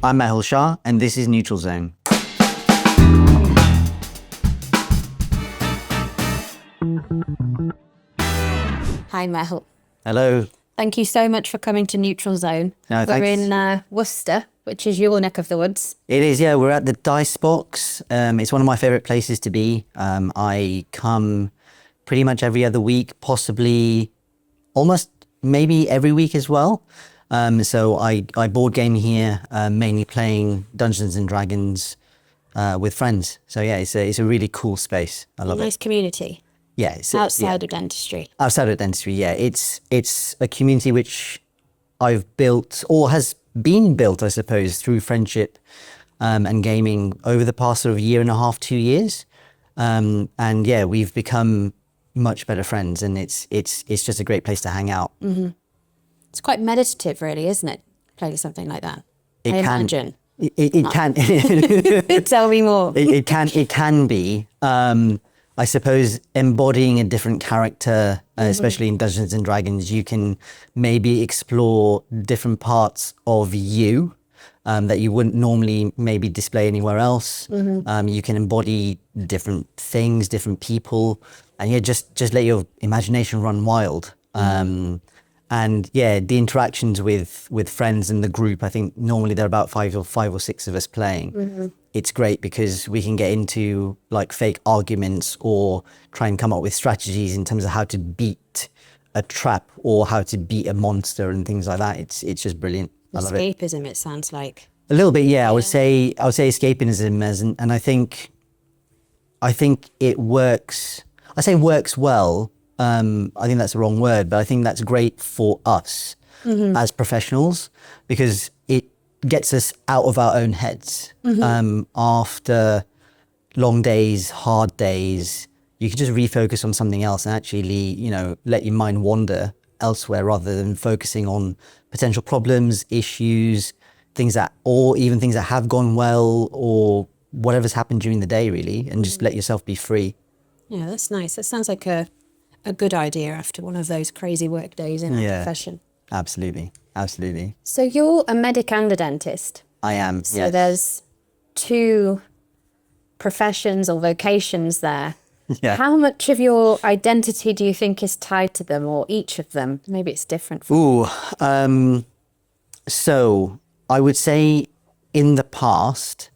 I'm Mehul Shah, and this is Neutral Zone. Hi, Mehul. Hello. Thank you so much for coming to Neutral Zone. No, We're thanks. in Worcester, which is your neck of the woods. It is, yeah. We're at the Dice Box. It's one of my favorite places to be. I come pretty much every other week, possibly almost maybe every week as well. So I board game here, mainly playing Dungeons and Dragons with friends. So yeah, it's a really cool space. I love Nice it. community Yeah, outside of dentistry. outside of dentistry. Yeah, it's a community which I've built, or has been built, I suppose, through friendship and gaming over the past sort of year and a half, 2 years. And yeah, we've become much better friends, and it's just a great place to hang out. It's quite meditative, really, isn't it? Playing something like that. It I can- imagine. It can. Tell me more. It can be. I suppose embodying a different character, especially in Dungeons and Dragons, you can maybe explore different parts of you that you wouldn't normally maybe display anywhere else. You can embody different things, different people, and yeah, just let your imagination run wild. And yeah, the interactions with friends in the group, I think normally there are about five or six of us playing. It's great because we can get into like fake arguments or try and come up with strategies in terms of how to beat a trap or how to beat a monster and things like that. It's just brilliant. I love it. Escapism, it sounds like. A little bit, yeah. I would say escapism, and I think it works. I say works well. I think that's the wrong word, but I think that's great for us as professionals because it gets us out of our own heads. After long days, hard days, you can just refocus on something else and actually, let your mind wander elsewhere rather than focusing on potential problems, issues, or even things that have gone well or whatever's happened during the day, really, and just let yourself be free. Yeah, that's nice. That sounds like a good idea after one of those crazy work days in our profession. Absolutely. So you're a medic and a dentist. I am, So yes. there's two professions or vocations there. Yeah. How much of your identity do you think is tied to them, or each of them? Maybe it's different. So I would say in the past,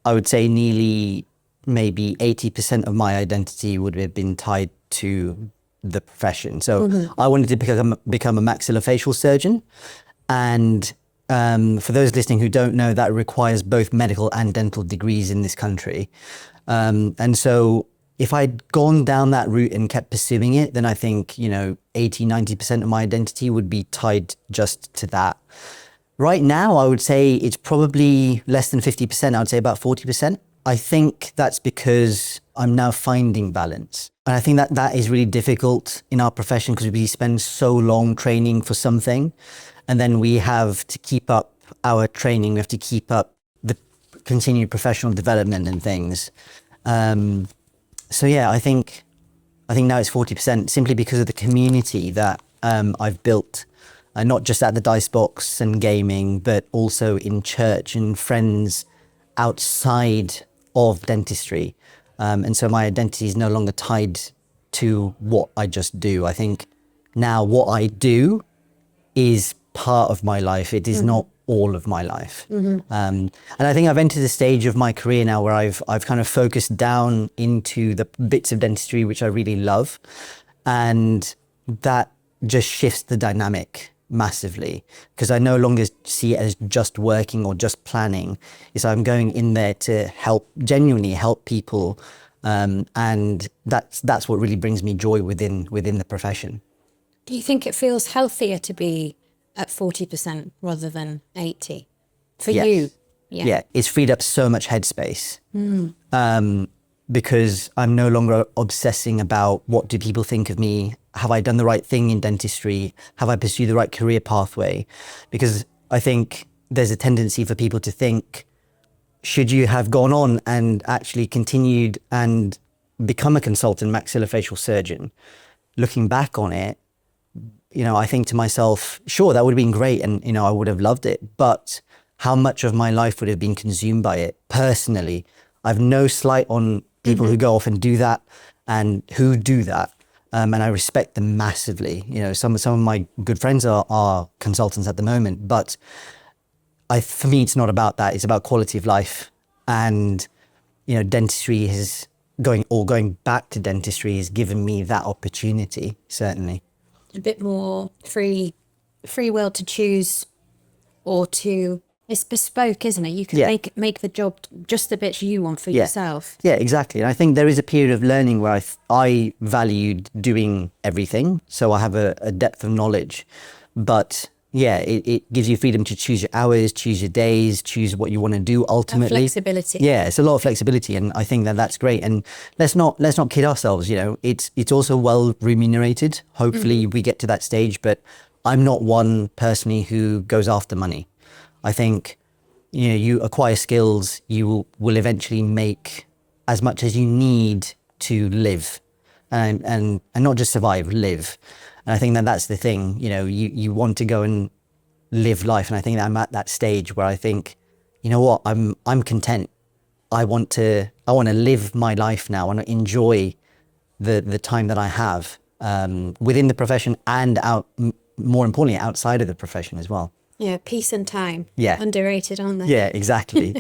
I would say nearly maybe 80% of my identity would have been tied to the profession. So I wanted to become a maxillofacial surgeon. And for those listening who don't know, that requires both medical and dental degrees in this country. And so if I'd gone down that route and kept pursuing it, then I think, 80-90% of my identity would be tied just to that. Right now, I would say it's probably less than 50%. I would say about 40%. I think that's because I'm now finding balance. And I think that is really difficult in our profession because we spend so long training for something. And then we have to keep up our training. We have to keep up the continued professional development and things. So yeah, I think now it's 40% simply because of the community that I've built, not just at the Dice Box and gaming, but also in church and friends outside of dentistry. And so my identity is no longer tied to what I just do. I think now what I do is part of my life. It is not all of my life. And I think I've entered a stage of my career now where I've kind of focused down into the bits of dentistry which I really love. And that just shifts the dynamic massively because I no longer see it as just working or just planning. I'm going in there to genuinely help people. And that's what really brings me joy within the profession. Do you think it feels healthier to be at 40% rather than 80 for Yes. you? Yeah, it's freed up so much headspace because I'm no longer obsessing about what do people think of me? Have I done the right thing in dentistry? Have I pursued the right career pathway? Because I think there's a tendency for people to think, should you have gone on and actually continued and become a consultant maxillofacial surgeon? Looking back on it, I think to myself, sure, that would have been great and, I would have loved it. But how much of my life would have been consumed by it personally. I've no slight on people who go off and do that and who do that. And I respect them massively. You know, some of my good friends are consultants at the moment, but for me, it's not about that. It's about quality of life. And, you know, dentistry going back to dentistry has given me that opportunity, certainly. A bit more free will to choose, or to, it's bespoke, isn't it? You can make the job just the bits you want for yourself. Yeah, exactly. And I think there is a period of learning where I valued doing everything. So I have a depth of knowledge, but yeah, it gives you freedom to choose your hours, choose your days, choose what you want to do ultimately. Flexibility. Yeah, it's a lot of flexibility, and I think that's great. And let's not kid ourselves, you know, it's also well remunerated. Hopefully we get to that stage, but I'm not one personally who goes after money. I think, you know, you acquire skills, you will eventually make as much as you need to live and not just survive, live. And I think that's the thing, you know, you want to go and live life. And I think that I'm at that stage where I think, you know what, I'm content. I want to live my life now. I want to enjoy the time that I have within the profession and more importantly, outside of the profession as well. Yeah, peace and time. Yeah. Underrated, aren't they? Yeah, exactly.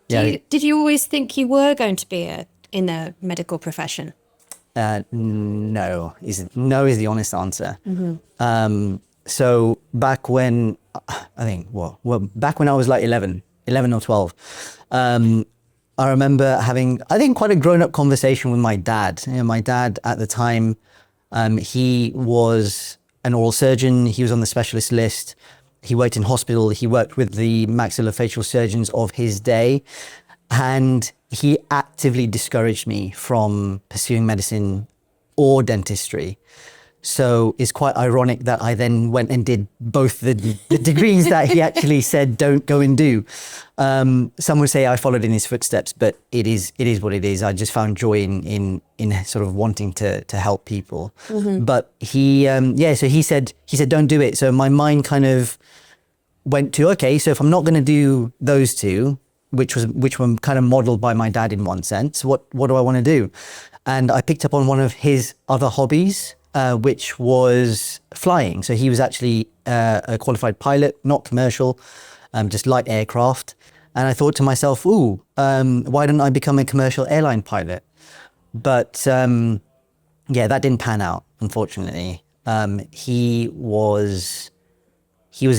Did you always think you were going to be in the medical profession? No is the honest answer. So back when back when I was like 11 or 12, I remember having, I think, quite a grown-up conversation with my dad. You know, my dad at the time, he was an oral surgeon. He was on the specialist list. He worked in hospital. He worked with the maxillofacial surgeons of his day. And he actively discouraged me from pursuing medicine or dentistry. So it's quite ironic that I then went and did both the degrees that he actually said don't go and do. Some would say I followed in his footsteps, but it is what it is. I just found joy in sort of wanting to help people. But he, so he said don't do it. So my mind kind of went to, okay, so if I'm not going to do those two, which were kind of modeled by my dad in one sense, what do I want to do? And I picked up on one of his other hobbies, which was flying. So he was actually a qualified pilot, not commercial, just light aircraft. And I thought to myself, why don't I become a commercial airline pilot? But that didn't pan out, unfortunately. He was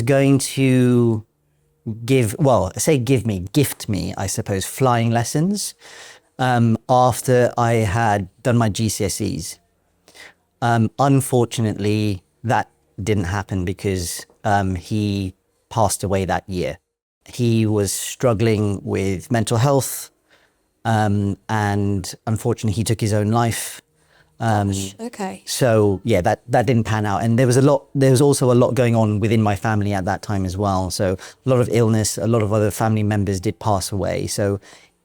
going to gift me, I suppose, flying lessons after I had done my GCSEs. Unfortunately, that didn't happen because he passed away that year. He was struggling with mental health, and unfortunately, he took his own life. Okay. So yeah, that didn't pan out, and there was also a lot going on within my family at that time as well. So a lot of illness, a lot of other family members did pass away. So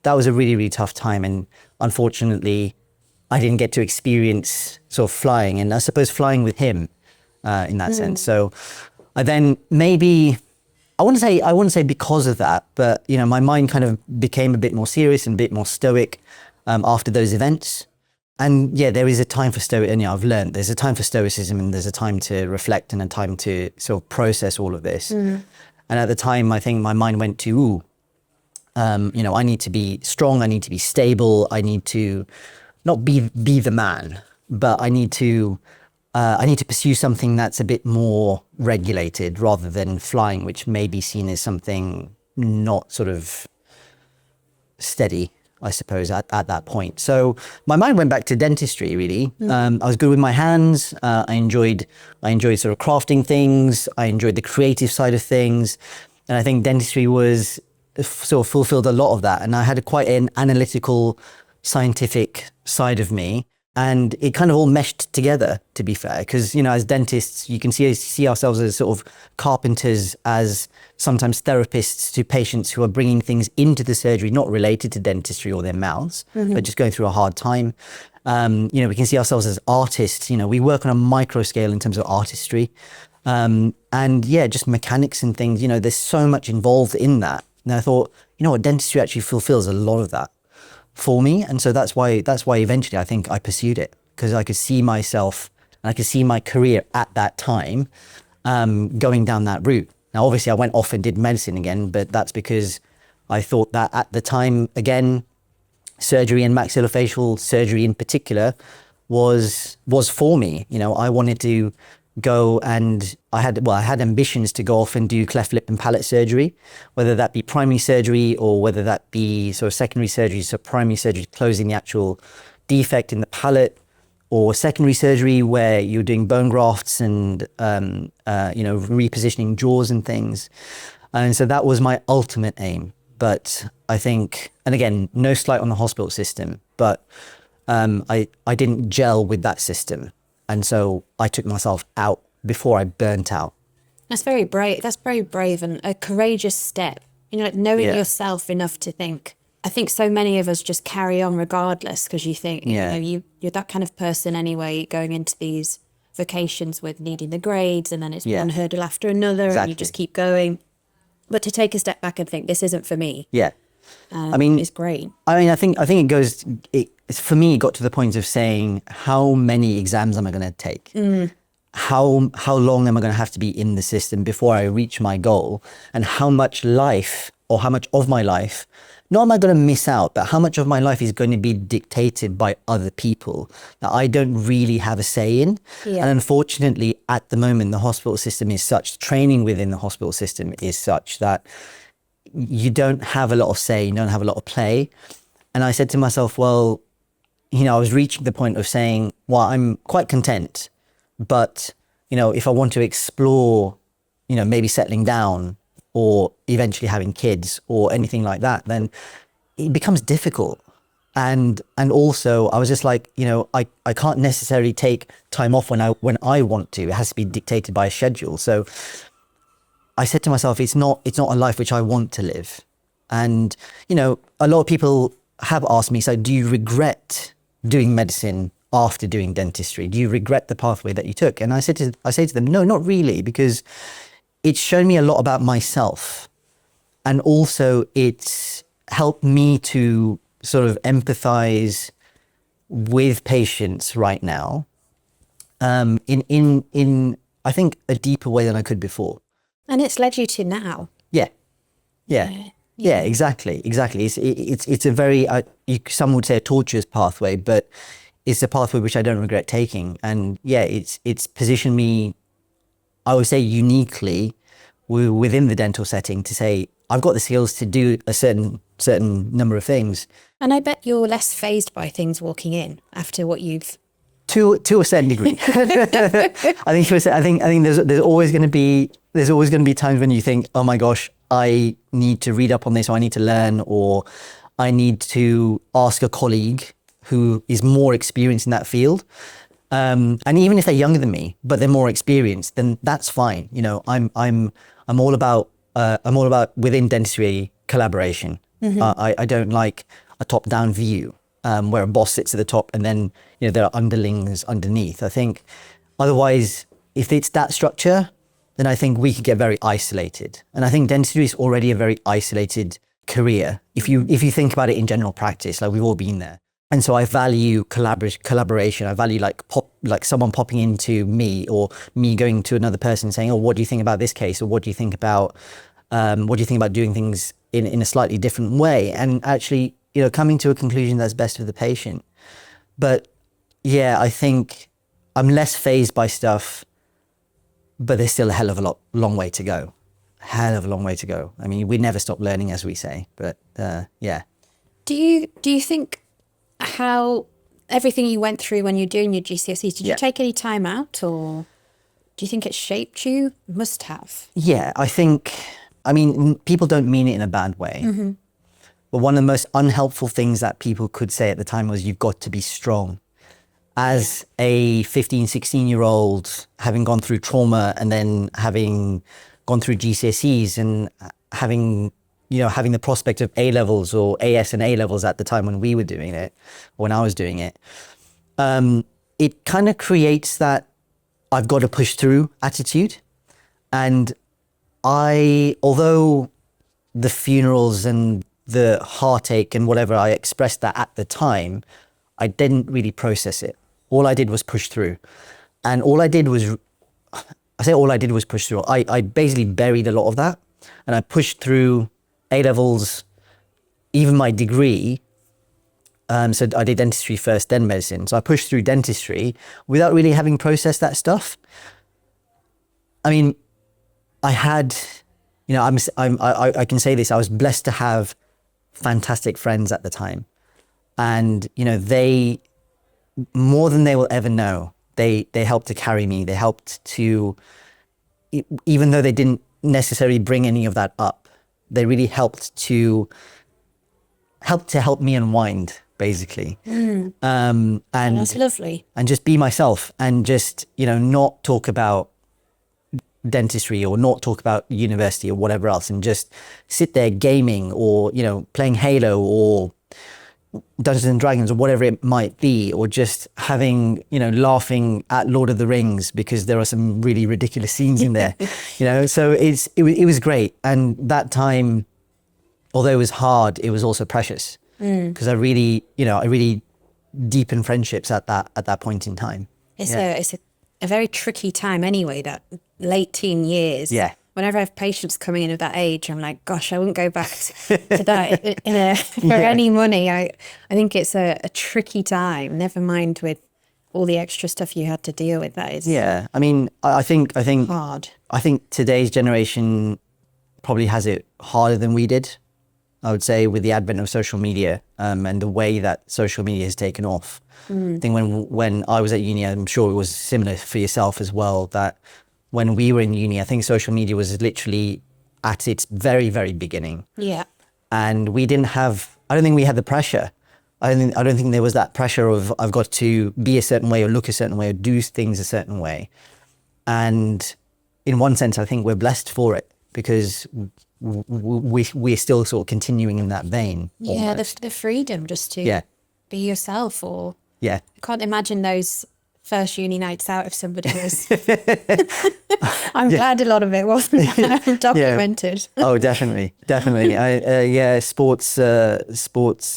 that was a really, really tough time, and unfortunately, I didn't get to experience sort of flying, and I suppose flying with him in that sense. So I then I wouldn't say because of that, but you know, my mind kind of became a bit more serious and a bit more stoic after those events. And yeah, there is a time for I've learned there's a time for stoicism, and there's a time to reflect and a time to sort of process all of this. And at the time, I think my mind went to, I need to be strong. I need to be stable. I need to not be the man, but I need to pursue something that's a bit more regulated rather than flying, which may be seen as something not sort of steady, I suppose, at that point. So my mind went back to dentistry, really. I was good with my hands. I enjoyed sort of crafting things. I enjoyed the creative side of things. And I think dentistry was sort of fulfilled a lot of that. And I had quite an analytical, scientific side of me. And it kind of all meshed together, to be fair, because, you know, as dentists, you can see ourselves as sort of carpenters, as sometimes therapists to patients who are bringing things into the surgery, not related to dentistry or their mouths, but just going through a hard time. We can see ourselves as artists. You know, we work on a micro scale in terms of artistry. And yeah, just mechanics and things, there's so much involved in that. And I thought, what, dentistry actually fulfills a lot of that for me. And so that's why eventually I think I pursued it, because I could see myself and I could see my career at that time going down that route. Now, obviously I went off and did medicine again, but that's because I thought that at the time, again, surgery and maxillofacial surgery in particular was for me. I wanted to go, and I had ambitions to go off and do cleft lip and palate surgery, whether that be primary surgery or whether that be sort of secondary surgery. So primary surgery, closing the actual defect in the palate, or secondary surgery where you're doing bone grafts and repositioning jaws and things. And so that was my ultimate aim. But I think, and again, no slight on the hospital system, but I didn't gel with that system. And so I took myself out before I burnt out. That's very brave. That's very brave and a courageous step. Like knowing yourself enough to think. I think so many of us just carry on regardless, because you think, you're that kind of person anyway, going into these vocations with needing the grades, and then it's one hurdle after another, and you just keep going. But to take a step back and think, this isn't for me. Yeah. It's great. I think it goes, for me, it got to the point of saying, how many exams am I going to take? How long am I going to have to be in the system before I reach my goal? And how much life, or how much of my life, not am I going to miss out, but how much of my life is going to be dictated by other people that I don't really have a say in? Yeah. And unfortunately, at the moment, the hospital system is such, training within the hospital system is such that you don't have a lot of say, you don't have a lot of play. And I said to myself, well, I was reaching the point of saying, well, I'm quite content, but, if I want to explore, maybe settling down or eventually having kids or anything like that, then it becomes difficult. And also I was just like, I can't necessarily take time off when I want to. It has to be dictated by a schedule. So I said to myself, it's not a life which I want to live. And, a lot of people have asked me, so do you regret doing medicine after doing dentistry? Do you regret the pathway that you took? And I say to them, no, not really, because it's shown me a lot about myself. And also it's helped me to sort of empathize with patients right now, in I think a deeper way than I could before. And it's led you to now. Yeah, exactly. It's a very, some would say a tortuous pathway, but it's a pathway which I don't regret taking. And yeah, it's positioned me, I would say, uniquely within the dental setting to say, I've got the skills to do a certain number of things. And I bet you're less fazed by things walking in after what you've... To a certain degree. I think there's always going to be times when you think, oh my gosh, I need to read up on this, or I need to learn, or I need to ask a colleague who is more experienced in that field. And even if they're younger than me, but they're more experienced, then that's fine. I'm all about within dentistry collaboration. I don't like a top-down view where a boss sits at the top and then there are underlings underneath. I think otherwise, if it's that structure, then I think we could get very isolated. And I think dentistry is already a very isolated career. If you think about it in general practice, like we've all been there. And so I value collaboration. I value like someone popping into me, or me going to another person saying, oh, what do you think about this case? Or what do you think about doing things in a slightly different way? And actually, coming to a conclusion that's best for the patient. But yeah, I think I'm less fazed by stuff, but there's still a hell of a long way to go. Hell of a long way to go. I mean, we never stop learning, as we say, but yeah. Do you think how everything you went through when you're doing your GCSEs, did you take any time out, or do you think it shaped you? Must have. Yeah, I mean, people don't mean it in a bad way. Mm-hmm. But one of the most unhelpful things that people could say at the time was, you've got to be strong. As a 15, 16-year-old, having gone through trauma and then having gone through GCSEs and having the prospect of A-levels or AS and A-levels at the time when we were doing it, when I was doing it, it kind of creates that I've got to push through attitude. And although the funerals and the heartache and whatever, I expressed that at the time, I didn't really process it. All I did was push through. And all I did was push through. I basically buried a lot of that, and I pushed through A-levels, even my degree. So I did dentistry first, then medicine. So I pushed through dentistry without really having processed that stuff. I mean, I had, I can say this, I was blessed to have fantastic friends at the time. And, they, more than they will ever know, they helped to carry me. They helped to, even though they didn't necessarily bring any of that up, they really helped to help me unwind, basically. And that's lovely. And just be myself, and just, not talk about dentistry or not talk about university or whatever else, and just sit there gaming or, playing Halo or Dungeons and Dragons or whatever it might be, or just having, laughing at Lord of the Rings because there are some really ridiculous scenes in there, so it was great. And that time, although it was hard, it was also precious, because I really deepened friendships at that point in time. It's a very tricky time anyway, that late teen years. Yeah. Whenever I have patients coming in at that age, I'm like, gosh, I wouldn't go back to that for any money. I think it's a tricky time, never mind with all the extra stuff you had to deal with. That is I mean, I think hard. I think today's generation probably has it harder than we did, I would say, with the advent of social media, and the way that social media has taken off. I think when I was at uni, I'm sure it was similar for yourself as well, that when we were in uni, I think social media was literally at its very, very beginning. Yeah. And I don't think we had the pressure. I don't think there was that pressure of, I've got to be a certain way or look a certain way or do things a certain way. And in one sense, I think we're blessed for it, because we're still sort of continuing in that vein. Yeah, the freedom just to be yourself. Or I can't imagine those first uni nights out if somebody was. I'm glad a lot of it wasn't documented. Oh, definitely. Sports.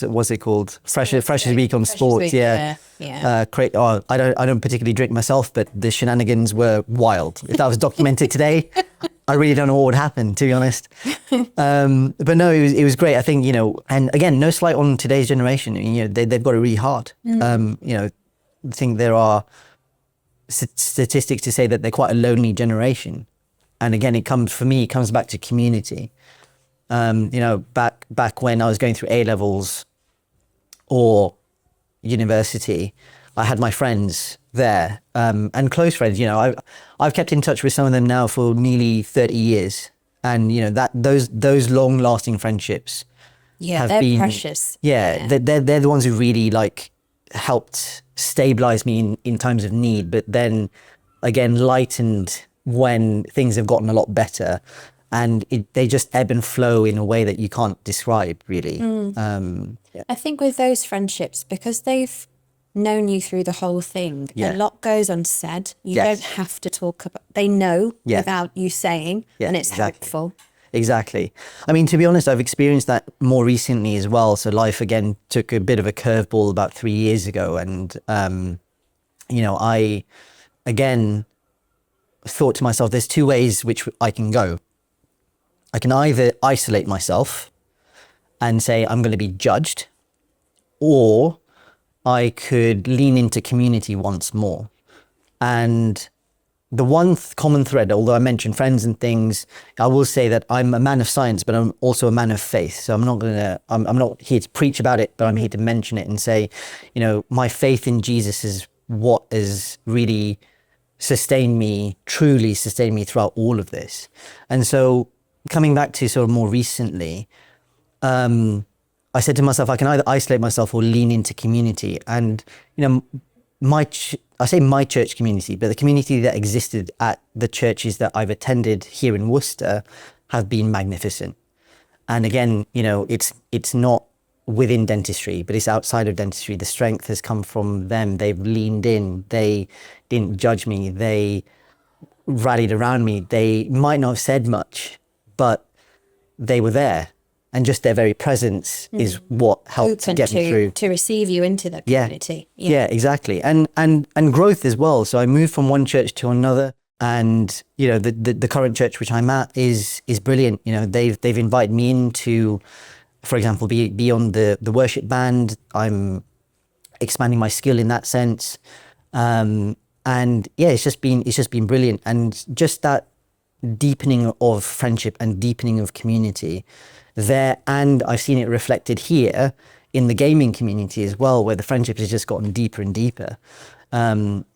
What's it called? Freshers Week on sports. Yeah. I don't particularly drink myself, but the shenanigans were wild. If that was documented today, I really don't know what would happen, to be honest. But no, it was great. I think, and again, no slight on today's generation. They've got it really hard. I think there are statistics to say that they're quite a lonely generation. And again, it comes back to community. Back when I was going through A-levels or university, I had my friends there, and close friends. I've kept in touch with some of them now for nearly 30 years. And, those long-lasting friendships have they're been precious. They're the ones who really, helped stabilize me in times of need, but then again lightened when things have gotten a lot better, and they just ebb and flow in a way that you can't describe, really. I think with those friendships, because they've known you through the whole thing, a lot goes unsaid. You don't have to talk about, they know without you saying, and it's helpful. Exactly. I mean, to be honest, I've experienced that more recently as well. So life again took a bit of a curveball about 3 years ago. And, I again thought to myself, there's two ways which I can go. I can either isolate myself and say I'm going to be judged, or I could lean into community once more. And the one common thread, although I mentioned friends and things, I will say that I'm a man of science, but I'm also a man of faith. So I'm not here to preach about it, but I'm here to mention it and say, my faith in Jesus is what has really truly sustained me throughout all of this. And so coming back to sort of more recently, I said to myself, I can either isolate myself or lean into community. And, I say my church community, but the community that existed at the churches that I've attended here in Worcester have been magnificent. And again, it's not within dentistry, but it's outside of dentistry. The strength has come from them. They've leaned in. They didn't judge me. They rallied around me, they might not have said much, but they were there. And just their very presence is what helped Open get me through. to receive you into the community. Yeah, exactly. And growth as well. So I moved from one church to another, and you know, the current church which I'm at is brilliant. You know, they've invited me in to, for example, be on the worship band. I'm expanding my skill in that sense. And yeah, it's just been brilliant. And just that deepening of friendship and deepening of community there, and I've seen it reflected here in the gaming community as well, where the friendship has just gotten deeper and deeper.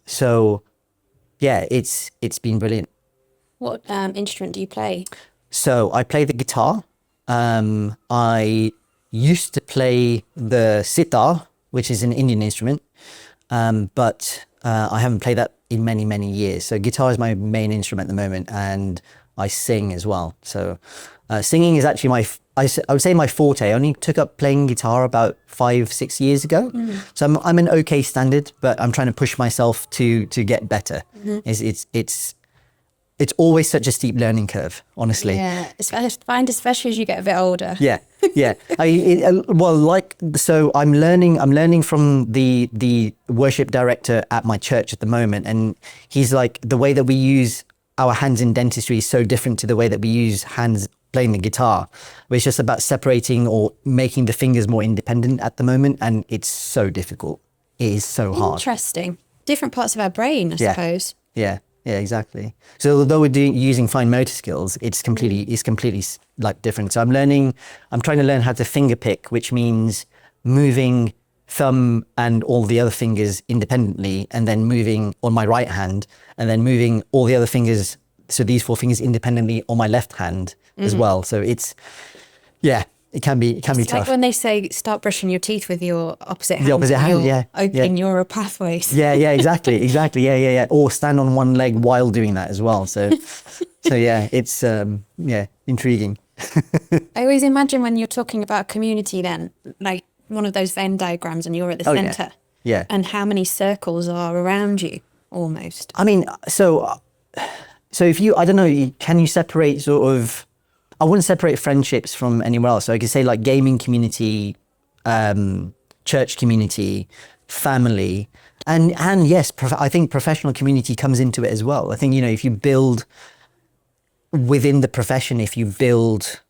So yeah, it's been brilliant. What instrument do you play? So I play the guitar. I used to play the sitar, which is an Indian instrument, but I haven't played that in many years. So guitar is my main instrument at the moment, and I sing as well. So singing is actually I would say my forte. I only took up playing guitar about 5-6 years ago. So I'm an okay standard, but I'm trying to push myself to get better. It's always such a steep learning curve, honestly. Yeah, I find especially as you get a bit older. Yeah. So I'm learning from the worship director at my church at the moment, and he's like, the way that we use our hands in dentistry is so different to the way that we use hands playing the guitar. It's just about separating or making the fingers more independent at the moment, and it's so difficult. It is so hard. Interesting. Different parts of our brain, I suppose. Yeah, exactly. So although we're using fine motor skills, it's completely like different. So I'm trying to learn how to finger pick, which means moving thumb and all the other fingers independently, and then moving on my right hand, and then moving all the other fingers, so these 4 fingers independently on my left hand as well. So it can be tough. Like when they say start brushing your teeth with your opposite hand. The opposite hand, yeah. Opening neural pathways. Yeah, exactly. Yeah. Or stand on one leg while doing that as well. So yeah, it's intriguing. I always imagine when you're talking about community then, like one of those Venn diagrams and you're at the center. Yeah. And how many circles are around you almost. I mean, so if you, I don't know, can you separate sort of, I wouldn't separate friendships from anywhere else. So I could say like gaming community, church community, family, and yes, I think professional community comes into it as well. I think, you know, if you build within the profession, if you build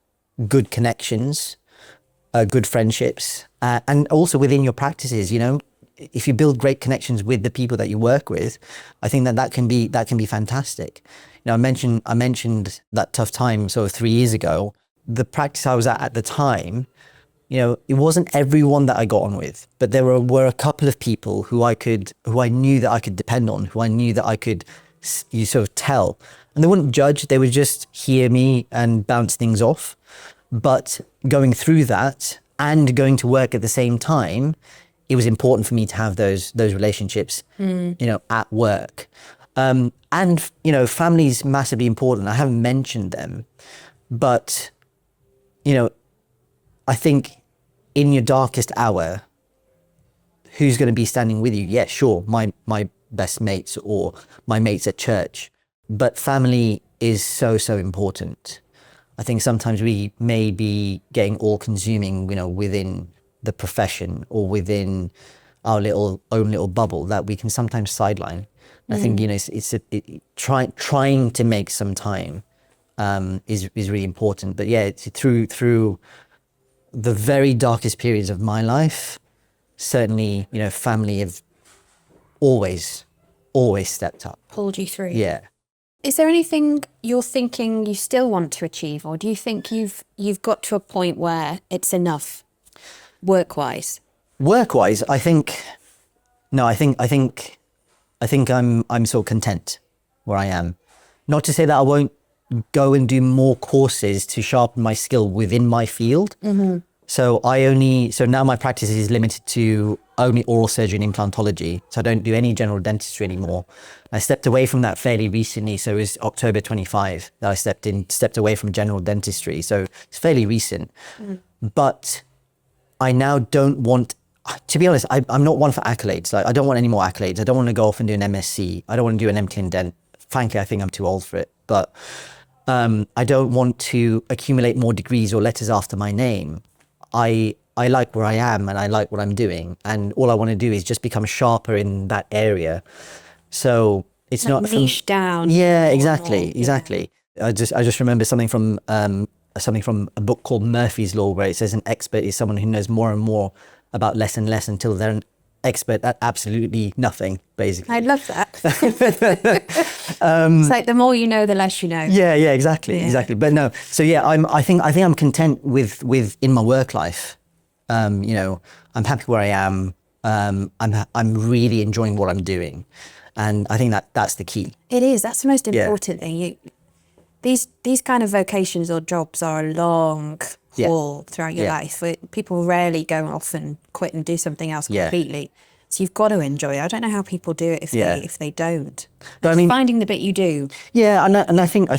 good connections, good friendships, and also within your practices, you know, if you build great connections with the people that you work with, I think that can be fantastic. You know, I mentioned that tough time sort of 3 years ago. The practice I was at the time, you know, it wasn't everyone that I got on with, but there were a couple of people who I knew that I could depend on, who I knew that I could sort of tell, and they wouldn't judge. They would just hear me and bounce things off. But going through that and going to work at the same time, it was important for me to have those relationships, you know, at work. And, you know, family's massively important. I haven't mentioned them, but, you know, I think in your darkest hour, who's going to be standing with you? Yeah, sure, my best mates or my mates at church, but family is so important. I think sometimes we may be getting all consuming, you know, within the profession or within our own little bubble that we can sometimes sideline. I think, you know, trying to make some time is really important. But yeah, through the very darkest periods of my life, certainly, you know, family have always stepped up. Pulled you through. Yeah. Is there anything you're thinking you still want to achieve, or do you think you've got to a point where it's enough work-wise? Work-wise, I think I'm sort of content where I am. Not to say that I won't go and do more courses to sharpen my skill within my field. So now my practice is limited to only oral surgery and implantology. So I don't do any general dentistry anymore. I stepped away from that fairly recently. So it was October 25 that I stepped away from general dentistry. So it's fairly recent. But I now don't want, to be honest, I'm not one for accolades. Like, I don't want any more accolades. I don't want to go off and do an MSc. I don't want to do an MT in Dent. frankly, I think I'm too old for it. But I don't want to accumulate more degrees or letters after my name. I like where I am and I like what I'm doing. And all I want to do is just become sharper in that area. So it's like not niche down. Yeah, exactly. I just remember something from a book called Murphy's Law, where it says an expert is someone who knows more and more about less and less until they're an expert at absolutely nothing, basically. I love that. It's like the more you know, the less you know. Yeah, exactly. But no, so yeah, I think I'm content with in my work life. You know, I'm happy where I am. I'm really enjoying what I'm doing, and I think that's the key. It is. That's the most important thing. These kind of vocations or jobs are a long haul throughout your life. People rarely go off and quit and do something else completely. So you've got to enjoy it. I don't know how people do it if they don't. But I mean, finding the bit you do. Yeah, and I think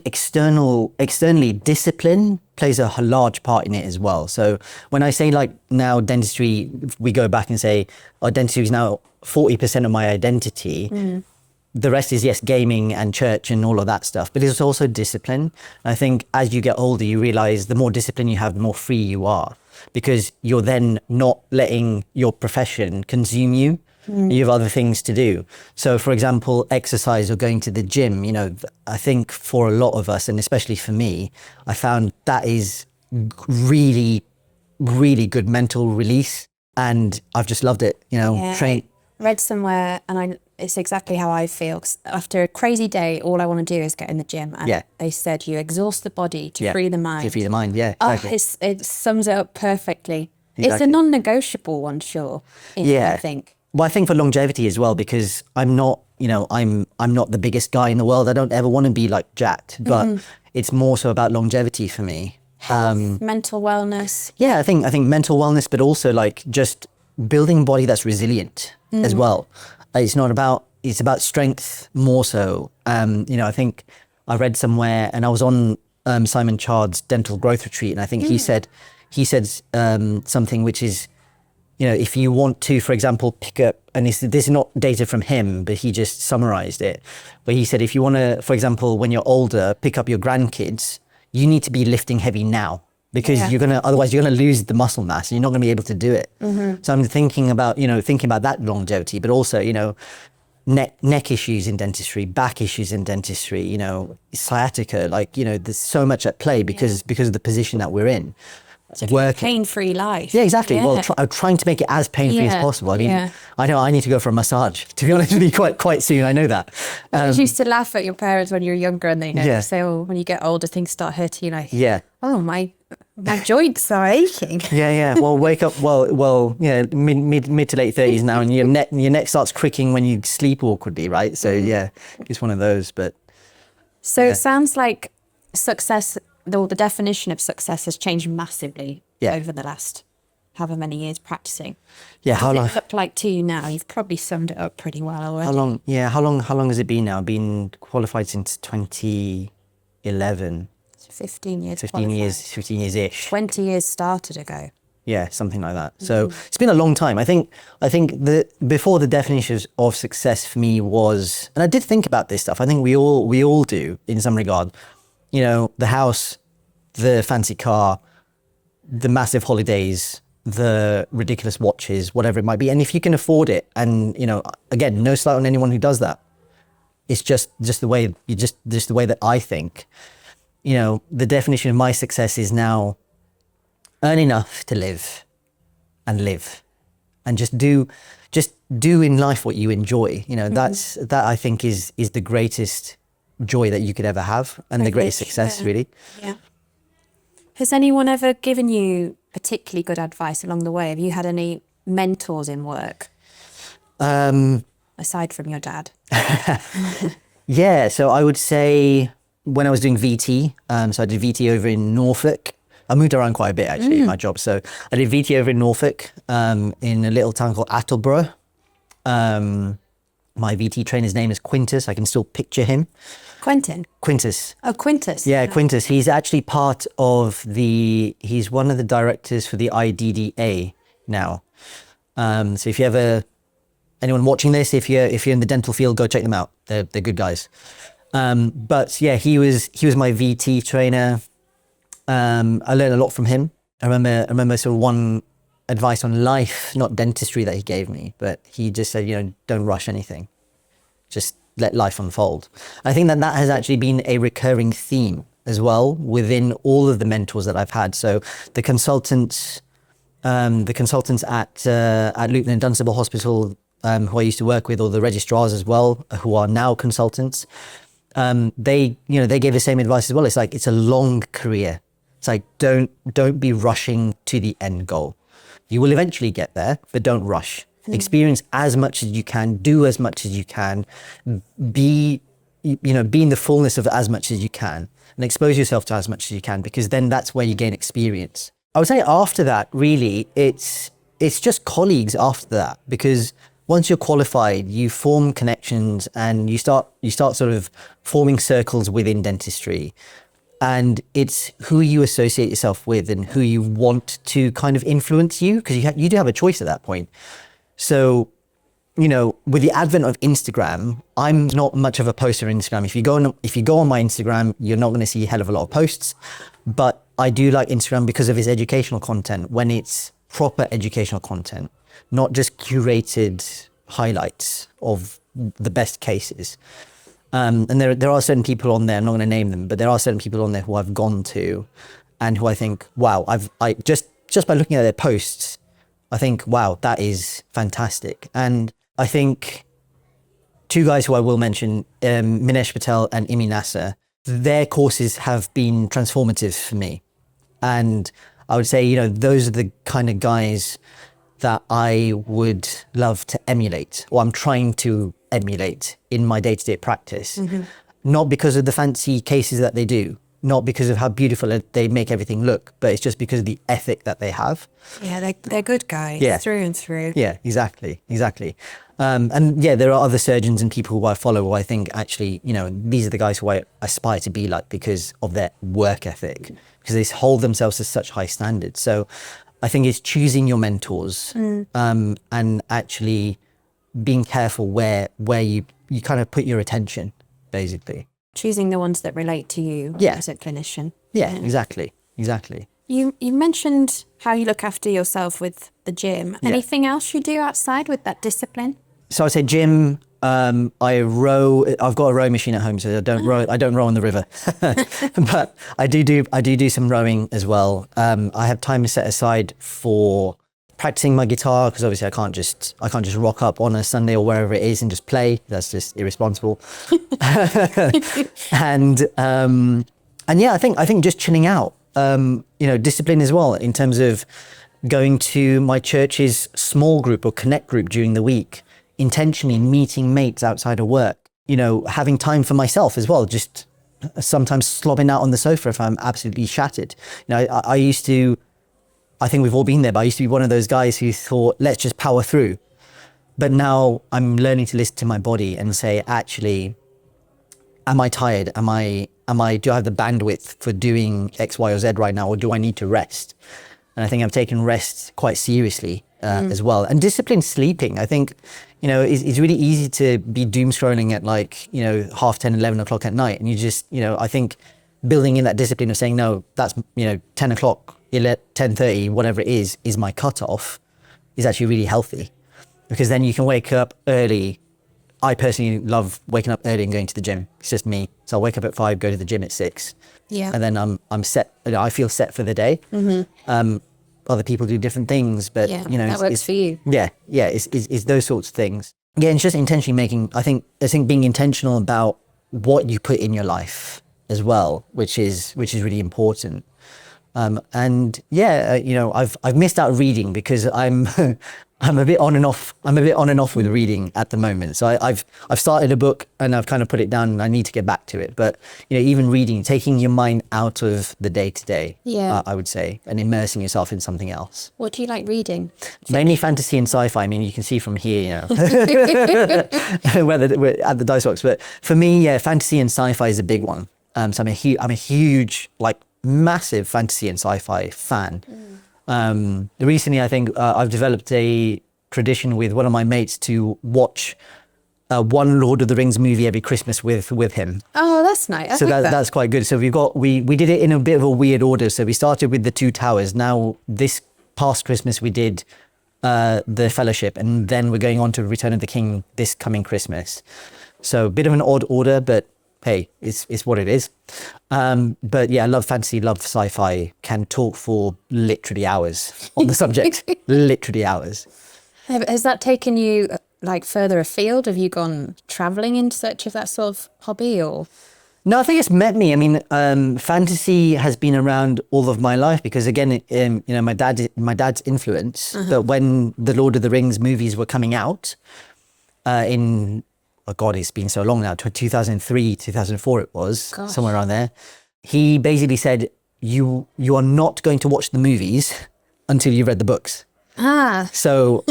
externally discipline plays a large part in it as well. So when I say like now dentistry, we go back and say, oh, dentistry is now 40% of my identity. The rest is, yes, gaming and church and all of that stuff, but it's also discipline. I think as you get older, you realize the more discipline you have, the more free you are, because you're then not letting your profession consume you. You have other things to do. So for example, exercise or going to the gym, you know, I think for a lot of us, and especially for me, I found that is really, really good mental release. And I've just loved it, you know, train. Read somewhere, and it's exactly how I feel. 'Cause after a crazy day, all I want to do is get in the gym. And they said you exhaust the body to free the mind. To free the mind, exactly. It sums it up perfectly. Exactly. It's a non-negotiable one, sure. I think. Well, I think for longevity as well, because I'm not, you know, I'm not the biggest guy in the world. I don't ever want to be like jacked, but it's more so about longevity for me. Health, mental wellness. Yeah, I think mental wellness, but also like just building a body that's resilient as well. It's about strength more so. You know, I think I read somewhere, and I was on Simon Chard's dental growth retreat, and I think he said something which is, you know, if you want to, for example, pick up, and this is not data from him, but he just summarized it, but he said, if you want to, for example, when you're older, pick up your grandkids, you need to be lifting heavy now, because otherwise you're gonna lose the muscle mass and you're not gonna be able to do it. So I'm thinking about that longevity, but also, you know, neck issues in dentistry, back issues in dentistry, you know, sciatica, like, you know, there's so much at play because of the position that we're in. Pain-free life. Yeah, exactly. Well, I'm trying to make it as pain-free as possible. I mean, I know I need to go for a massage, to be honest with you, quite soon. I know that. You used to laugh at your parents when you were younger, and they say, oh, when you get older, things start hurting you. Like, oh, my joints are aching. Well, wake up. Well, yeah, mid to late 30s now, and your neck starts cricking when you sleep awkwardly, right? So yeah, it's one of those. But so it sounds like success. The definition of success has changed massively over the last however many years practicing. Yeah, how long? What does it look like to you now? You've probably summed it up pretty well already. How long? Yeah, how long has it been now? I've been qualified since 2011. 15 years. 15 years-ish. 20 years started ago. Yeah, something like that. So it's been a long time. I think before the definition of success for me was, and I did think about this stuff. I think we all do in some regard. You know, the house, the fancy car, the massive holidays, the ridiculous watches, whatever it might be. And if you can afford it, and, you know, again, no slight on anyone who does that. It's just the way the way that I think. You know, the definition of my success is now earn enough to live, and just do in life what you enjoy. You know, that I think is the greatest joy that you could ever have, and the greatest success, really. Yeah. Has anyone ever given you particularly good advice along the way? Have you had any mentors in work? Aside from your dad? Yeah, so I would say when I was doing VT, so I did VT over in Norfolk. I moved around quite a bit, actually, in my job. So I did VT over in Norfolk, in a little town called Attleborough. My VT trainer's name is Quintus. I can still picture him. Quentin? Quintus. Oh, Quintus. Yeah, Quintus. He's actually part of he's one of the directors for the IDDA now. So if you ever anyone watching this, if you're in the dental field, go check them out. They're good guys. But yeah, he was my VT trainer. I learned a lot from him. I remember sort of one advice on life, not dentistry, that he gave me, but he just said, don't rush anything. Just let life unfold. I think that has actually been a recurring theme as well within all of the mentors that I've had. So the consultants at Luton and Dunstable Hospital, who I used to work with, or the registrars as well, who are now consultants, they gave the same advice as well. It's like, it's a long career. It's like, don't be rushing to the end goal. You will eventually get there, but don't rush. Experience as much as you can, do as much as you can, be in the fullness of as much as you can, and expose yourself to as much as you can, because then that's where you gain experience. I would say after that, really, it's just colleagues after that, because once you're qualified, you form connections and you start sort of forming circles within dentistry. And it's who you associate yourself with and who you want to kind of influence you, because you do have a choice at that point. So, with the advent of Instagram, I'm not much of a poster on Instagram. If you go on my Instagram, you're not going to see a hell of a lot of posts. But I do like Instagram because of its educational content, when it's proper educational content, not just curated highlights of the best cases. And there are certain people on there, I'm not going to name them, but there are certain people on there who I've gone to and who I think, wow, I just by looking at their posts, I think, wow, that is fantastic. And I think two guys who I will mention, Minesh Patel and Imi Nasser, their courses have been transformative for me. And I would say, those are the kind of guys that I would love to emulate, or I'm trying to emulate in my day-to-day practice. Mm-hmm. Not because of the fancy cases that they do, not because of how beautiful they make everything look, but it's just because of the ethic that they have. Yeah, they're good guys, through and through. Yeah, exactly. And yeah, there are other surgeons and people who I follow who I think actually, these are the guys who I aspire to be like because of their work ethic, because they hold themselves to such high standards. So I think it's choosing your mentors and actually being careful where you kind of put your attention, basically. Choosing the ones that relate to you as a clinician. Yeah, exactly. You mentioned how you look after yourself with the gym. Yeah. Anything else you do outside with that discipline? So I say gym. I row. I've got a rowing machine at home, so I don't row. I don't row on the river, but I do some rowing as well. I have time set aside for practicing my guitar, because obviously I can't just rock up on a Sunday or wherever it is and just play. That's just irresponsible. and yeah, I think just chilling out. Discipline as well, in terms of going to my church's small group or connect group during the week, intentionally meeting mates outside of work, having time for myself as well, just sometimes slobbing out on the sofa if I'm absolutely shattered. I used to, I think we've all been there, but I used to be one of those guys who thought, let's just power through. But now I'm learning to listen to my body and say, actually, am I tired? Do I have the bandwidth for doing X, Y, or Z right now, or do I need to rest? And I think I've taken rest quite seriously as well. And disciplined sleeping, I think, it's really easy to be doom scrolling at 10:30, 11 o'clock at night. And you just, I think building in that discipline of saying, no, that's, 10 o'clock, 10:30, whatever it is my cutoff, is actually really healthy, because then you can wake up early. I personally love waking up early and going to the gym. It's just me. So I'll wake up at 5, go to the gym at 6. Yeah. And then I'm set. I feel set for the day. Mm-hmm. Other people do different things, but that works for you. Yeah. It's those sorts of things. Yeah, it's just intentionally making. I think being intentional about what you put in your life as well, which is really important. And yeah, I've missed out reading because I'm a bit on and off. I'm a bit on and off with reading at the moment. So I've started a book and I've kind of put it down and I need to get back to it. But even reading, taking your mind out of the day to day, I would say, and immersing yourself in something else. What do you like reading? Mainly fantasy and sci-fi. I mean, you can see from here, whether we're at the Dice Box. But for me, fantasy and sci-fi is a big one. So I'm a huge, massive fantasy and sci-fi fan. Recently, I think I've developed a tradition with one of my mates to watch one Lord of the Rings movie every Christmas with him. Oh, that's nice. So that's quite good. So we did it in a bit of a weird order. So we started with the Two Towers. Now this past Christmas we did the Fellowship, and then we're going on to Return of the King this coming Christmas. So a bit of an odd order, but hey, it's what it is. But yeah, I love fantasy, love sci-fi, can talk for literally hours on the subject. Literally hours. Has that taken you like further afield? Have you gone traveling in search of that sort of hobby, or? No, I think it's met me. I mean, fantasy has been around all of my life because, again, you know, my dad's influence. But when the Lord of the Rings movies were coming out in, oh God, it's been so long now, 2003, 2004 it was, Gosh. somewhere around there. He basically said, you are not going to watch the movies until you've read the books. Ah, So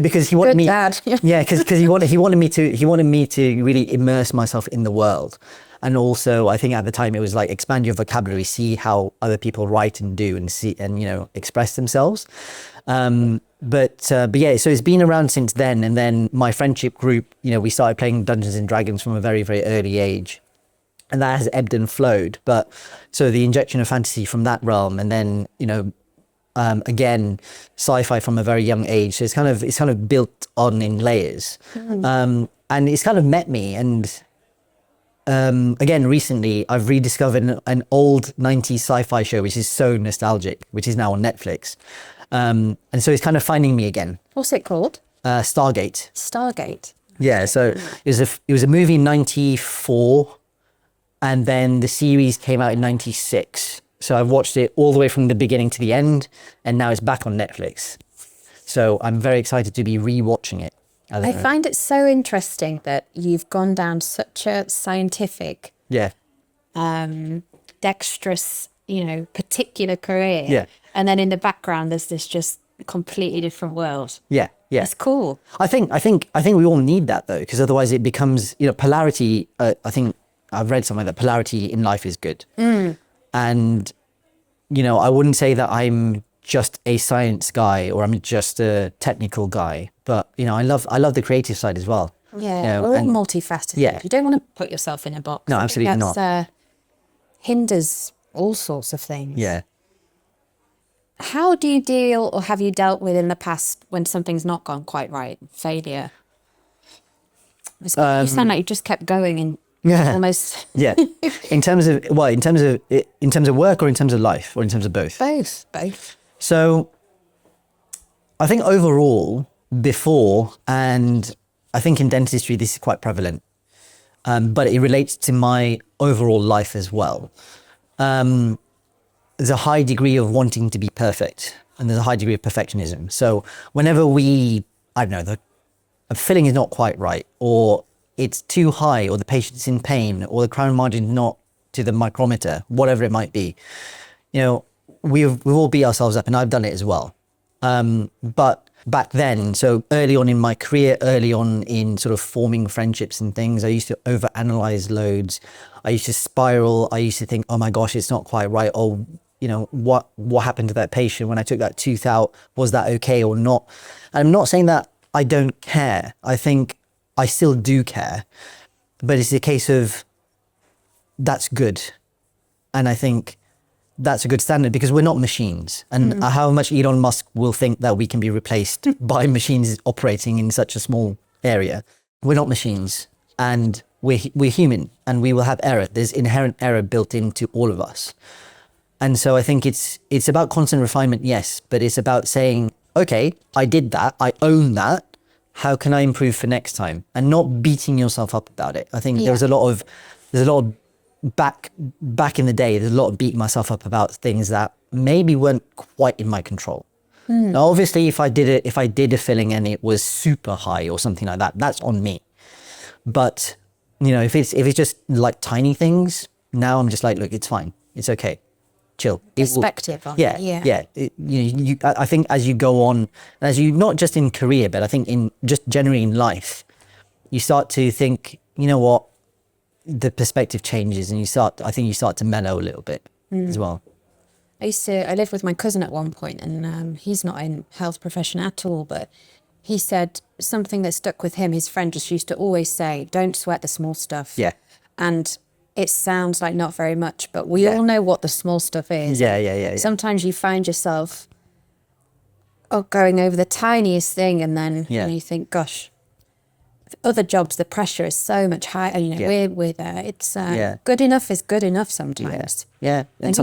because he wanted good me, dad. yeah, because he wanted me to really immerse myself in the world, and also I think at the time it was like expand your vocabulary, see how other people write and do, and see and you know express themselves. But yeah, so it's been around since then, and then my friendship group, you know, we started playing Dungeons and Dragons from a very very early age, and that has ebbed and flowed. But so the injection of fantasy from that realm, and then you know. Again, sci-fi from a very young age. So it's kind of built on in layers, and it's kind of met me. And again, recently I've rediscovered an old 90s sci-fi show, which is so nostalgic, which is now on Netflix. And so it's kind of finding me again. What's it called? Stargate. Stargate. Yeah. So it was a movie in '94, and then the series came out in '96. So I've watched it all the way from the beginning to the end, and now it's back on Netflix. So I'm very excited to be re-watching it. I find it so interesting that you've gone down such a scientific, Yeah. dexterous, you know, particular career. Yeah. And then in the background, there's this just completely different world. Yeah. Yeah. That's cool. I think we all need that though, because otherwise it becomes, you know, polarity. I think I've read somewhere that polarity in life is good. And, you know, I wouldn't say that I'm just a science guy or I'm just a technical guy, but, you know, I love the creative side as well. Yeah, You know, we're all and- multifaceted. Yeah. You don't want to put yourself in a box. No, I think absolutely not. Hinders all sorts of things. Yeah. How do you deal, or have you dealt with in the past when something's not gone quite right? Failure. You sound like you just kept going and Yeah. almost Yeah. In terms of work or in terms of life or in terms of both? both. So I think overall before, and I think in dentistry, this is quite prevalent, but it relates to my overall life as well. There's a high degree of wanting to be perfect, and there's a high degree of perfectionism. So whenever I don't know, a filling is not quite right, or it's too high, or the patient's in pain, or the crown margin is not to the micrometer, whatever it might be, you know, we've all beat ourselves up, and I've done it as well. But back then, so early on in my career, early on in sort of forming friendships and things, I used to overanalyze loads. I used to spiral. I used to think, oh my gosh, it's not quite right. Oh, you know, what happened to that patient when I took that tooth out? Was that okay or not? And I'm not saying that I don't care. I think I still do care, but it's a case of that's good. And I think that's a good standard because we're not machines. And how much Elon Musk will think that we can be replaced by machines operating in such a small area. We're not machines, and we're human, and we will have error. There's inherent error built into all of us. And so I think it's about constant refinement, yes, but it's about saying, okay, I did that, I own that. How can I improve for next time? And not beating yourself up about it. I think there's a lot of back in the day, there's a lot of beating myself up about things that maybe weren't quite in my control. Now, obviously, if I did a filling and it was super high or something like that, that's on me. But you know, if it's just like tiny things, now I'm just like, look, it's fine, it's okay, chill. Perspective on it. Yeah. I think as you go on, as you not just in career, but I think in just generally in life, you start to think, you know what, the perspective changes, and you start to mellow a little bit as well. I lived with my cousin at one point, and he's not in health profession at all, but he said something that stuck with him. His friend just used to always say, don't sweat the small stuff. Yeah. And it sounds like not very much, but we all know what the small stuff is. Yeah. Sometimes you find yourself going over the tiniest thing, and then you think, gosh, other jobs, the pressure is so much higher. You know, we're there. It's good enough is good enough sometimes. Yeah. And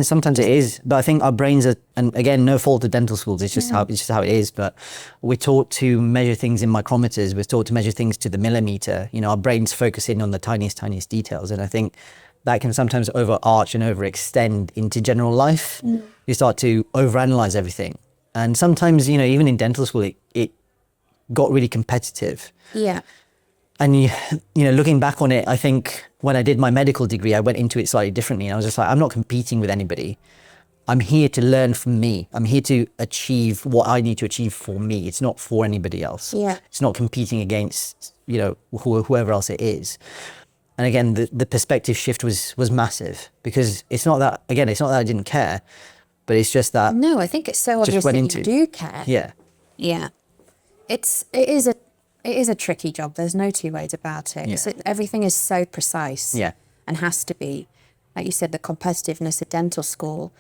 sometimes it is. But I think our brains are, and again, no fault of dental schools. It's just how it is. But we're taught to measure things in micrometers. We're taught to measure things to the millimeter. You know, our brains focus in on the tiniest details. And I think that can sometimes overarch and overextend into general life. You start to overanalyze everything. And sometimes, you know, even in dental school, it got really competitive. Yeah. And, you know, looking back on it, I think when I did my medical degree, I went into it slightly differently. And I was just like, I'm not competing with anybody. I'm here to learn from me. I'm here to achieve what I need to achieve for me. It's not for anybody else. Yeah. It's not competing against, you know, whoever else it is. And again, the perspective shift was massive, because it's not that I didn't care, but it's just that. No, I think it's so obvious that you do care. Yeah. Yeah. It is a tricky job. There's no two ways about it. Yeah. Everything is so precise. Yeah. And has to be. Like you said, the competitiveness of dental school.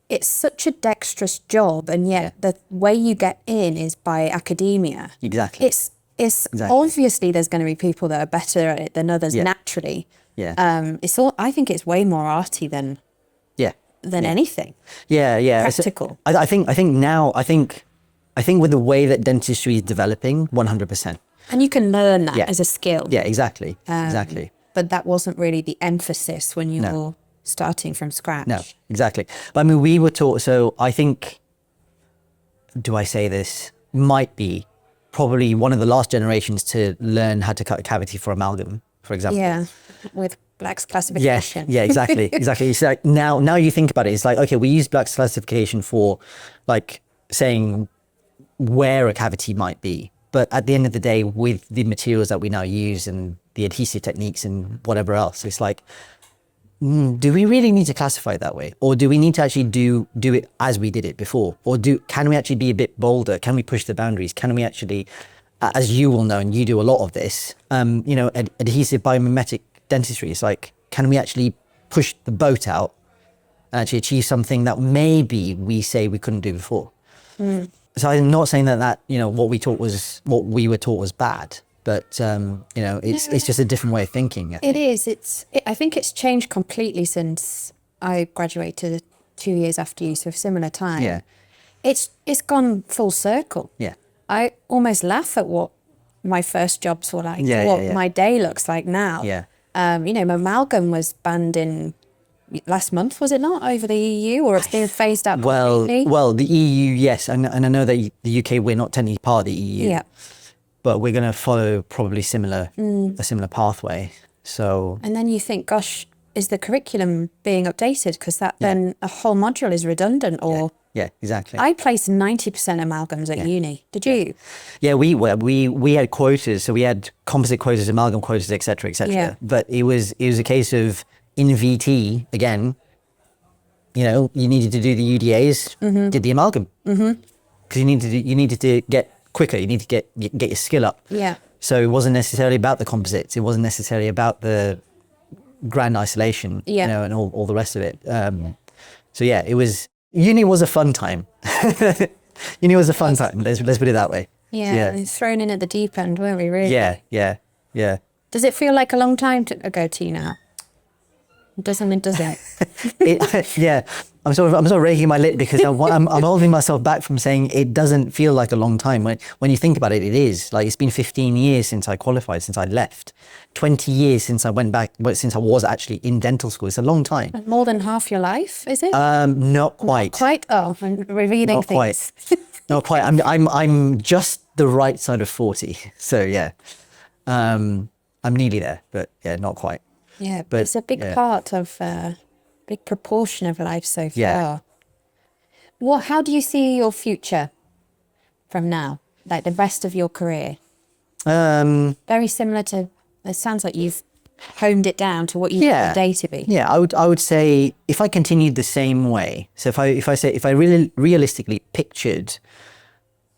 It's such a dexterous job, and yet the way you get in is by academia. Exactly. It's obviously there's going to be people that are better at it than others naturally. Yeah. I think it's way more arty than anything. Yeah. Practical. I think with the way that dentistry is developing, 100%. And you can learn that as a skill. Yeah, exactly. Exactly. But that wasn't really the emphasis when you were starting from scratch. No, exactly. But I mean, we were taught, so I think, do I say this, might be probably one of the last generations to learn how to cut a cavity for amalgam, for example. Yeah, with Black's classification. Yeah, exactly. It's like now you think about it, it's like, okay, we use Black's classification for like saying where a cavity might be. But at the end of the day, with the materials that we now use and the adhesive techniques and whatever else, it's like, do we really need to classify it that way? Or do we need to actually do it as we did it before? Or can we actually be a bit bolder? Can we push the boundaries? Can we actually, as you will know, and you do a lot of this, adhesive biomimetic dentistry, it's like, can we actually push the boat out and actually achieve something that maybe we say we couldn't do before? So I'm not saying that what we were taught was bad, but it's just a different way of thinking. It is. I think it's changed completely since I graduated 2 years after you, so a similar time. Yeah. It's gone full circle. Yeah. I almost laugh at what my first jobs were like, my day looks like now. Yeah. Amalgam was banned in last month, was it not, over the EU, or it's been phased out completely? Well, the EU, yes, and I know that the UK, we're not technically part of the EU. Yeah. But we're going to follow probably a similar pathway. So. And then you think, gosh, is the curriculum being updated? Because then a whole module is redundant. Or yeah, exactly. I placed 90% amalgams at uni. Did you? Yeah, we had quotas, so we had composite quotas, amalgam quotas, etc., etc. Yeah. But it was a case of in VT again. You needed to do the UDAs, did the amalgam, because you needed to get quicker. You need to get your skill up. Yeah. So it wasn't necessarily about the composites. It wasn't necessarily about the grand isolation. Yeah. And all the rest of it. So yeah, uni was a fun time. Uni was a fun time. Let's put it that way. Yeah. And thrown in at the deep end, weren't we? Really? Yeah. Does it feel like a long time ago to you now? Does it? Yeah, I'm sort of raking my lip because I'm holding myself back from saying it doesn't feel like a long time. When you think about it, it is. Like, it's been 15 years since I qualified, since I left, 20 years since I went back, since I was actually in dental school. It's a long time. More than half your life, is it? Not quite. Not quite. Oh, I'm revealing Not things. Quite. Not quite. I'm just the right side of 40. So yeah, I'm nearly there, but yeah, not quite. Yeah, but it's a big part of, big proportion of life so far. Yeah. How do you see your future from now? Like the rest of your career? Very similar to, it sounds like you've honed it down to what you want the day to be. Yeah, I would say if I continued the same way, so if I really realistically pictured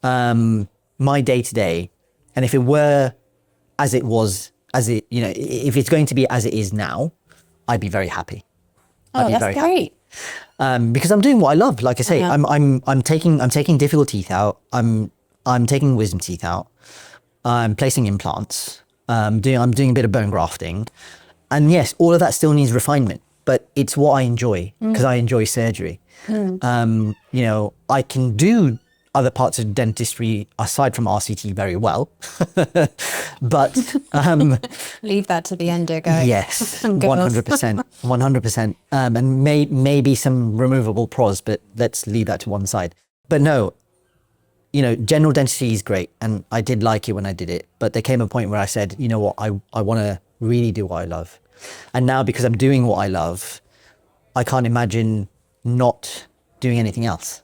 my day to day, and if it were as it was, if it's going to be as it is now, I'd be very happy. Oh, that's great. Because I'm doing what I love. Like I say, I'm taking difficult teeth out. I'm taking wisdom teeth out. I'm placing implants. I'm doing a bit of bone grafting, and yes, all of that still needs refinement. But it's what I enjoy because I enjoy surgery. I can do other parts of dentistry aside from RCT very well, but leave that to the endo guy. Yes, 100%, 100%, and maybe some removable pros, but let's leave that to one side. But no, general dentistry is great, and I did like it when I did it. But there came a point where I said, you know what, I want to really do what I love, and now because I'm doing what I love, I can't imagine not doing anything else.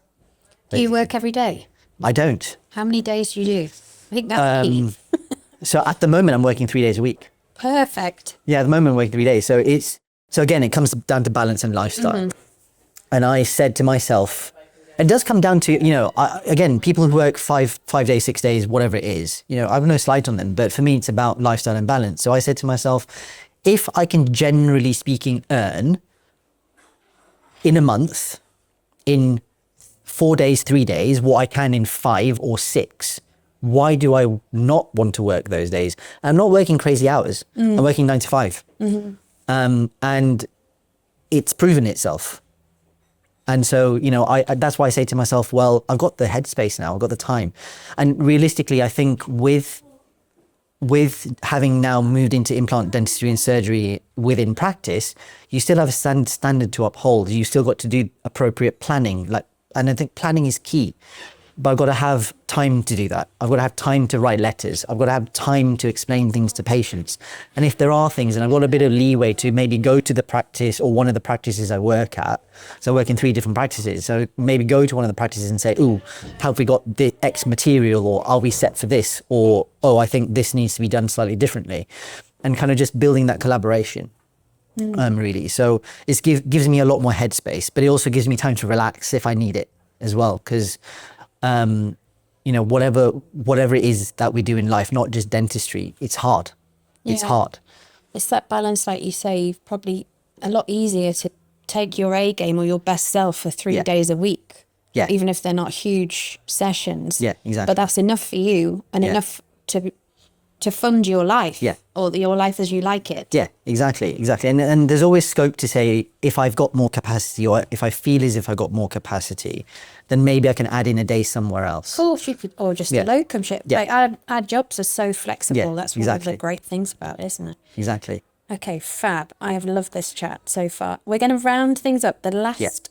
Do you work every day? I don't. How many days do you do? I think that's key. So at the moment, I'm working 3 days a week. Perfect. Yeah, at the moment, I'm working 3 days. So again, it comes down to balance and lifestyle. And I said to myself, it does come down to, again, people who work 5 days, 6 days, whatever it is, I have no slight on them. But for me, it's about lifestyle and balance. So I said to myself, if I can generally speaking earn in a month, in 4 days, 3 days, what I can in 5 or 6, why do I not want to work those days? I'm not working crazy hours. I'm working 9 to 5. And it's proven itself. And so, that's why I say to myself, well, I've got the headspace now, I've got the time. And realistically, I think with having now moved into implant dentistry and surgery within practice, you still have a standard to uphold. You still got to do appropriate planning. And I think planning is key. But I've got to have time to do that. I've got to have time to write letters. I've got to have time to explain things to patients. And if there are things, and I've got a bit of leeway to maybe go to the practice or one of the practices I work at. So I work in 3 different practices. So maybe go to one of the practices and say, ooh, have we got the X material, or are we set for this? Or, oh, I think this needs to be done slightly differently. And kind of just building that collaboration. Really. So it gives me a lot more headspace, but it also gives me time to relax if I need it as well. Because whatever it is that we do in life, not just dentistry, it's hard. It's hard. It's that balance, like you say, probably a lot easier to take your A game or your best self for 3 days a week. Yeah. Even if they're not huge sessions. Yeah, exactly. But that's enough for you and enough to fund your life. Yeah. Or your life as you like it. Yeah, exactly. And there's always scope to say, if I've got more capacity, or if I feel as if I've got more capacity, then maybe I can add in a day somewhere else. Of course, you could, or just a locum ship. Yeah. Like our jobs are so flexible. Yeah, That's one of the great things about it, isn't it? Exactly. Okay, fab. I have loved this chat so far. We're going to round things up. The last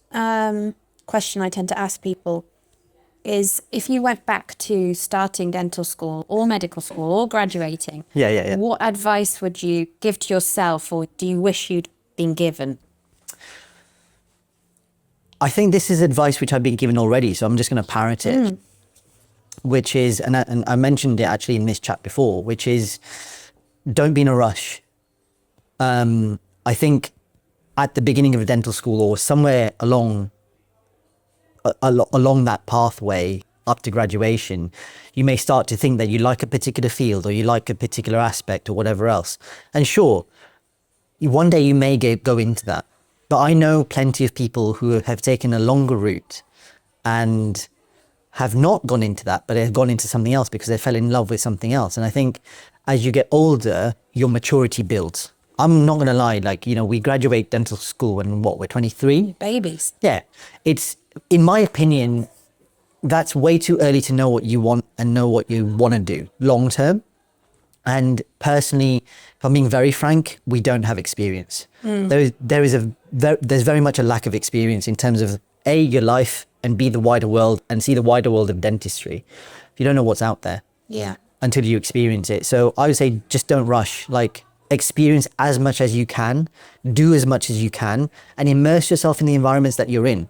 question I tend to ask people is, if you went back to starting dental school or medical school or graduating, what advice would you give to yourself, or do you wish you'd been given? I think this is advice which I've been given already, so I'm just going to parrot it, which is, and I mentioned it actually in this chat before, which is, don't be in a rush. I think at the beginning of a dental school, or somewhere along that pathway up to graduation, you may start to think that you like a particular field, or you like a particular aspect, or whatever else. And sure, one day you may go into that. But I know plenty of people who have taken a longer route and have not gone into that, but have gone into something else because they fell in love with something else. And I think as you get older, your maturity builds. I'm not going to lie, we graduate dental school when we're 23? Babies. Yeah. It's, in my opinion, that's way too early to know what you want and know what you want to do long term. And personally, if I'm being very frank, we don't have experience. There's very much a lack of experience in terms of A, your life, and B, the wider world, and C, the wider world of dentistry. You don't know what's out there until you experience it. So I would say, just don't rush. Experience as much as you can, do as much as you can, and immerse yourself in the environments that you're in.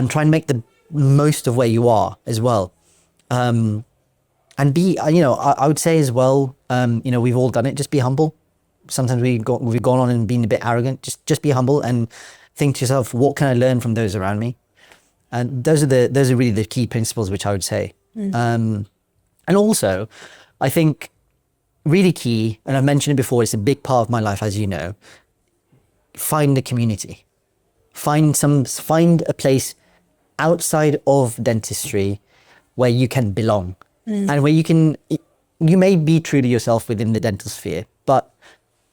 Try and make the most of where you are as well. And be, I would say as well, we've all done it. Just be humble. Sometimes we've gone on and been a bit arrogant. Just be humble and think to yourself, what can I learn from those around me? And those are really the key principles which I would say. And also, I think really key, and I've mentioned it before, it's a big part of my life, as you know, find a community. Find a place outside of dentistry where you can belong and where you may be true to yourself within the dental sphere, but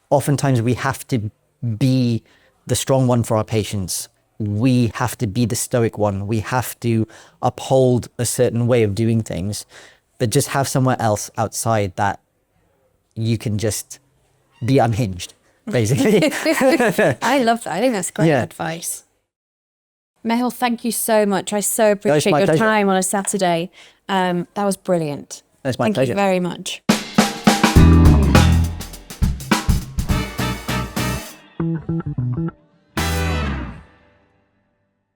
oftentimes we have to be the strong one for our patients. We have to be the stoic one. We have to uphold a certain way of doing things, but just have somewhere else outside that you can just be unhinged, basically. I love that. I think that's great advice. Mehul, thank you so much. I so appreciate your time on a Saturday. That was brilliant. That's my pleasure. Thank you very much.